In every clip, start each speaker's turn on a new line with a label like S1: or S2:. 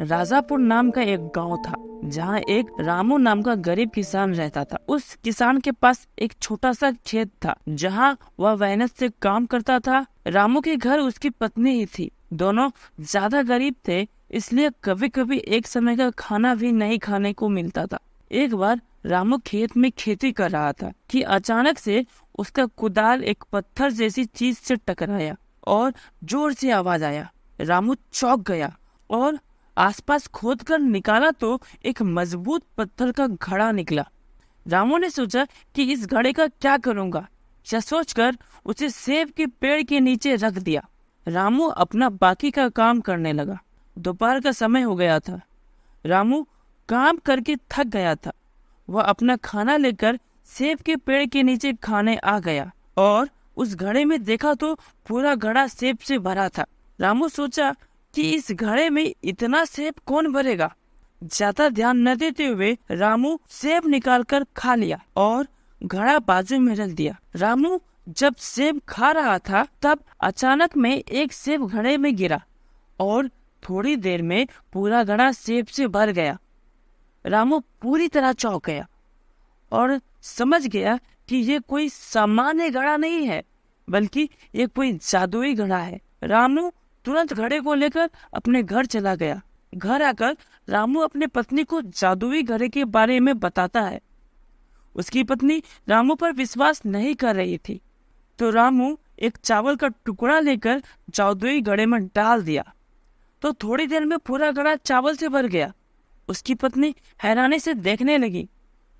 S1: राजापुर नाम का एक गांव था जहां एक रामू नाम का गरीब किसान रहता था। उस किसान के पास एक छोटा सा खेत था जहां वह मेहनत से काम करता था। रामू के घर उसकी पत्नी ही थी। दोनों ज्यादा गरीब थे, इसलिए कभी कभी एक समय का खाना भी नहीं खाने को मिलता था। एक बार रामू खेत में खेती कर रहा था कि अचानक से उसका कुदाल एक पत्थर जैसी चीज से टकराया और जोर से आवाज आया। रामू चौंक गया और आसपास खोदकर निकाला तो एक मजबूत पत्थर का घड़ा निकला। रामू ने सोचा कि इस घड़े का क्या करूंगा। यह सोचकर उसे सेब के पेड़ के नीचे रख दिया। रामू अपना बाकी का काम करने लगा। दोपहर का समय हो गया था। रामू काम करके थक गया था। वह अपना खाना लेकर सेब के पेड़ के नीचे खाने आ गया और उस घड़े में देखा तो पूरा घड़ा सेब से भरा था। रामू सोचा कि इस घड़े में इतना सेब कौन भरेगा। ज्यादा ध्यान न देते हुए रामू सेब निकालकर खा लिया और घड़ा बाजू में रख दिया। रामू जब सेब खा रहा था तब अचानक में एक सेब घड़े में गिरा और थोड़ी देर में पूरा घड़ा सेब से भर गया। रामू पूरी तरह चौंक गया और समझ गया कि ये कोई सामान्य घड़ा नहीं है, बल्कि ये कोई जादुई घड़ा है। रामू तुरंत घड़े को लेकर अपने घर चला गया। घर आकर रामू अपने पत्नी को जादुई घड़े के बारे में बताता है। उसकी पत्नी रामू पर विश्वास नहीं कर रही थी, तो रामू एक चावल का टुकड़ा लेकर जादुई घड़े में डाल दिया तो थोड़ी देर में पूरा घड़ा चावल से भर गया। उसकी पत्नी हैरानी से देखने लगी।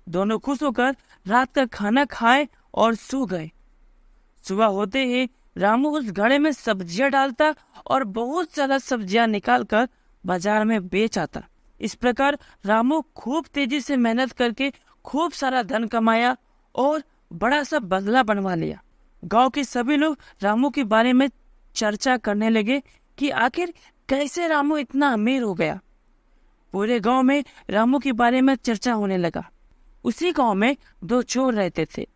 S1: दोनों खुश होकर रात का खाना खाए और सो गए। सुबह होते ही रामू उस घड़े में सब्जियां डालता और बहुत सारा सब्जियां निकालकर बाजार में बेच आता। इस प्रकार रामू खूब तेजी से मेहनत करके खूब सारा धन कमाया और बड़ा सा बंगला बनवा लिया। गांव के सभी लोग रामू के बारे में चर्चा करने लगे कि आखिर कैसे रामू इतना अमीर हो गया। पूरे गांव में रामू के बारे में चर्चा होने लगा। उसी गांव में दो चोर रहते थे।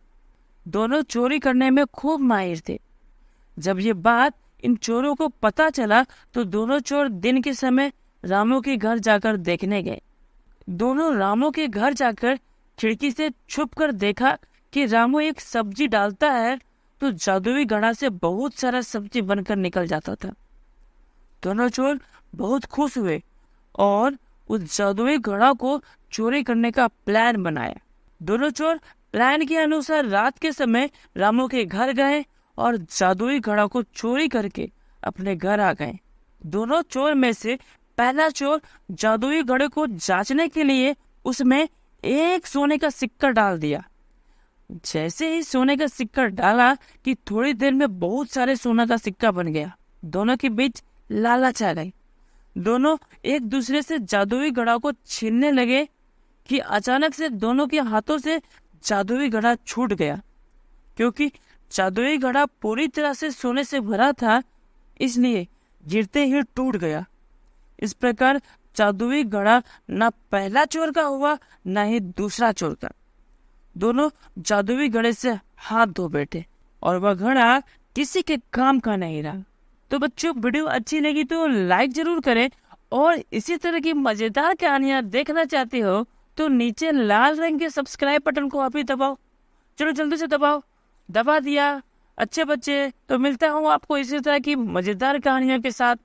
S1: दोनों चोरी करने में खूब माहिर थे। जब ये बात इन चोरों को पता चला तो दोनों चोर दिन के समय रामू के घर जाकर देखने गए। दोनों रामू के घर जाकर खिड़की से छुपकर देखा कि रामू एक सब्जी डालता है तो जादुई घड़ा से बहुत सारा सब्जी बनकर निकल जाता था। दोनों चोर बहुत खुश हुए और उस जादुई घड़ा को चोरी करने का प्लान बनाया। दोनों चोर प्लान के अनुसार रात के समय रामू के घर गए और जादुई घड़ा को चोरी करके अपने घर आ गए। दोनों चोर में से पहला चोर जादुई घड़े को जांचने के लिए उसमें एक सोने का सिक्का डाल दिया। जैसे ही सोने का सिक्का डाला कि थोड़ी देर में बहुत सारे सोना का सिक्का बन गया। दोनों के बीच लालच आ गई। दोनों एक दूसरे से जादुई घड़ा को छीनने लगे कि अचानक से दोनों के हाथों से जादुई घड़ा छूट गया। क्योंकि जादुई घड़ा पूरी तरह से सोने से भरा था, इसलिए गिरते ही टूट गया। इस प्रकार जादुई घड़ा न पहला चोर का हुआ न ही दूसरा चोर का। दोनों जादुई घड़े से हाथ धो बैठे और वह घड़ा किसी के काम का नहीं रहा। तो बच्चों, वीडियो अच्छी लगी तो लाइक जरूर करें और इसी तरह की मजेदार कहानियां देखना चाहते हो तो नीचे लाल रंग के सब्सक्राइब बटन को अभी दबाओ। चलो जल्दी से दबाओ। दबा दिया। अच्छे बच्चे, तो मिलता हूँ आपको इसी तरह की मजेदार कहानियों के साथ।